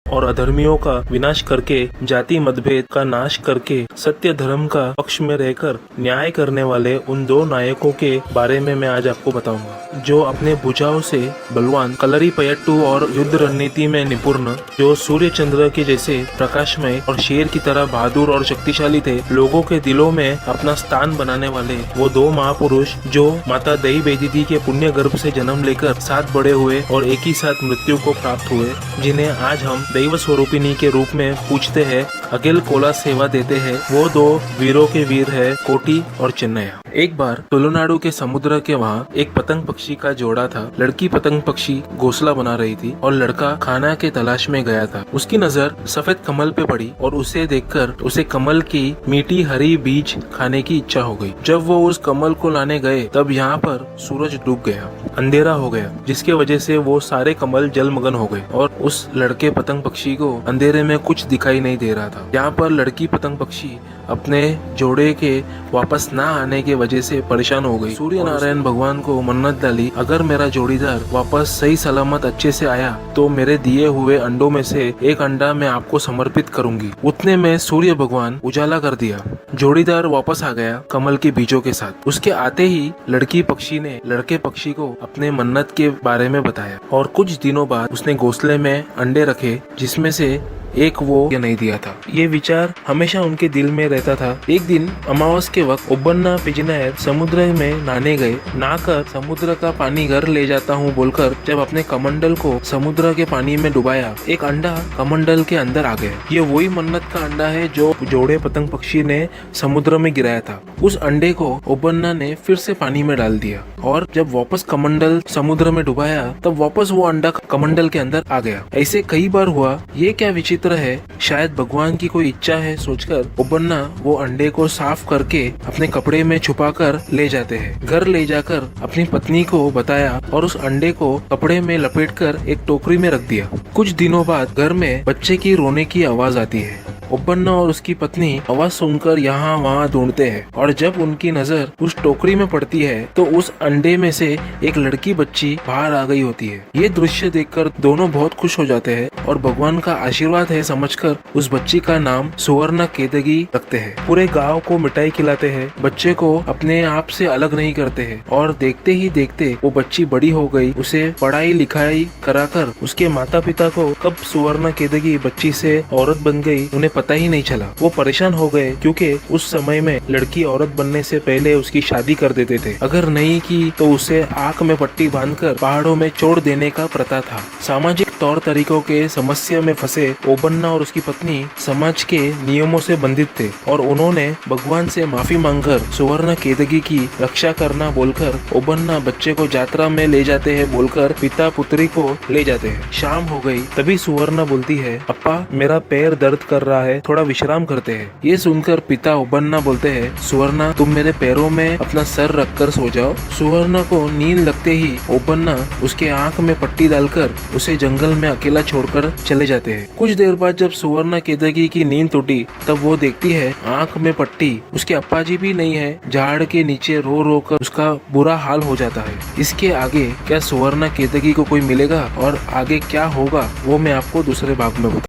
और अधर्मियों का विनाश करके जाति मतभेद का नाश करके सत्य धर्म का पक्ष में रहकर न्याय करने वाले उन दो नायकों के बारे में मैं आज आपको बताऊंगा, जो अपने भुजाओं से बलवान, कलरीपयट्टू और युद्ध रणनीति में निपुण, जो सूर्य चंद्र के जैसे प्रकाशमय और शेर की तरह बहादुर और शक्तिशाली थे, लोगों के दिलों में अपना स्थान बनाने वाले वो दो महापुरुष जो माता दई बेदीदी के पुण्य गर्भ से जन्म लेकर साथ बड़े हुए और एक ही साथ मृत्यु को प्राप्त हुए, जिन्हें आज हम दैव स्वरूपिणी के रूप में पूछते हैं, अखिल कोला सेवा देते हैं। वो दो वीरों के वीर है कोटी और चिन्नया। एक बार तुलुनाडु के समुद्र के वहाँ एक पतंग पक्षी का जोड़ा था। लड़की पतंग पक्षी घोंसला बना रही थी और लड़का खाना के तलाश में गया था। उसकी नजर सफेद कमल पे पड़ी और उसे देखकर उसे कमल की मीठी हरी बीज खाने की इच्छा हो गई। जब वो उस कमल को लाने गए तब यहाँ पर सूरज डूब गया, अंधेरा हो गया, जिसके वजह से वो सारे कमल जलमग्न हो गए और उस लड़के पतंग पक्षी को अंधेरे में कुछ दिखाई नहीं दे रहा था। यहाँ पर लड़की पतंग पक्षी अपने जोड़े के वापस ना आने के वजह से परेशान हो गई। सूर्य नारायण भगवान को मन्नत डाली, अगर मेरा जोड़ीदार वापस सही सलामत अच्छे से आया तो मेरे दिए हुए अंडों में से एक अंडा मैं आपको समर्पित करूंगी। उतने में सूर्य भगवान उजाला कर दिया। जोड़ीदार वापस आ गया कमल के बीजों के साथ। उसके आते ही लड़की पक्षी ने लड़के पक्षी को अपने मन्नत के बारे में बताया और कुछ दिनों बाद उसने घोंसले में अंडे रखे, जिसमें से एक वो नहीं दिया था। ये विचार हमेशा उनके दिल में रहता था। एक दिन अमावस के वक्त ओबन्ना पिजनायर समुद्र में नहाने गए। नहाकर समुद्र का पानी घर ले जाता हूँ बोलकर जब अपने कमंडल को समुद्र के पानी में डुबाया, एक अंडा कमंडल के अंदर आ गया। ये वही मन्नत का अंडा है जो जोड़े पतंग पक्षी ने समुद्र में गिराया था। उस अंडे को ओबन्ना ने फिर से पानी में डाल दिया और जब वापस कमंडल समुद्र में डुबाया तब वापस वो अंडा कमंडल के अंदर आ गया। ऐसे कई बार हुआ। ये क्या विचित्र है, शायद भगवान की कोई इच्छा है सोचकर ओबन्ना वो अंडे को साफ करके अपने कपड़े में छुपाकर ले जाते हैं। घर ले जाकर अपनी पत्नी को बताया और उस अंडे को कपड़े में लपेटकर एक टोकरी में रख दिया। कुछ दिनों बाद घर में बच्चे की रोने की आवाज आती है। ओबन्ना और उसकी पत्नी आवाज सुनकर यहाँ वहाँ ढूंढते हैं और जब उनकी नजर उस टोकरी में पड़ती है तो उस अंडे में से एक लड़की बच्ची बाहर आ गई होती है। ये दृश्य देखकर दोनों बहुत खुश हो जाते हैं और भगवान का आशीर्वाद है समझकर उस बच्ची का नाम सुवर्ण केदगी रखते हैं। पूरे गांव को मिठाई खिलाते हैं, बच्चे को अपने आप से अलग नहीं करते हैं और देखते ही देखते वो बच्ची बड़ी हो गई। उसे पढ़ाई लिखाई कराकर उसके माता पिता को कब सुवर्ण केदगी बच्ची से औरत बन गई उन्हें पता ही नहीं चला। वो परेशान हो गए क्योंकि उस समय में लड़की औरत बनने से पहले उसकी शादी कर देते थे। अगर नहीं की तो उसे आंख में पट्टी बांधकर पहाड़ों में छोड़ देने का प्रथा था। सामाजिक तौर तरीकों के समस्या में फंसे ओबन्ना और उसकी पत्नी समाज के नियमों से बंधित थे और उन्होंने भगवान से माफी मांगकर सुवर्ण केदगी की रक्षा करना बोलकर ओबन्ना बच्चे को यात्रा में ले जाते हैं बोलकर पिता पुत्री को ले जाते हैं। शाम हो गई तभी सुवर्ण बोलती है, अप्पा मेरा पैर दर्द कर रहा है, थोड़ा विश्राम करते हैं। ये सुनकर पिता ओबन्ना बोलते हैं, सुवर्ण तुम मेरे पैरों में अपना सर रखकर सो जाओ। सुवर्ण को नींद लगते ही ओबन्ना उसके आंख में पट्टी डालकर उसे जंगल में अकेला छोड़कर चले जाते हैं। कुछ देर बाद जब सुवर्ण केदगी की नींद टूटी तब वो देखती है आंख में पट्टी उसके अप्पा जी भी नहीं है। झाड़ के नीचे रो रो कर उसका बुरा हाल हो जाता है। इसके आगे क्या सुवर्ण केदगी को कोई मिलेगा और आगे क्या होगा वो मैं आपको दूसरे भाग में बताऊंगा।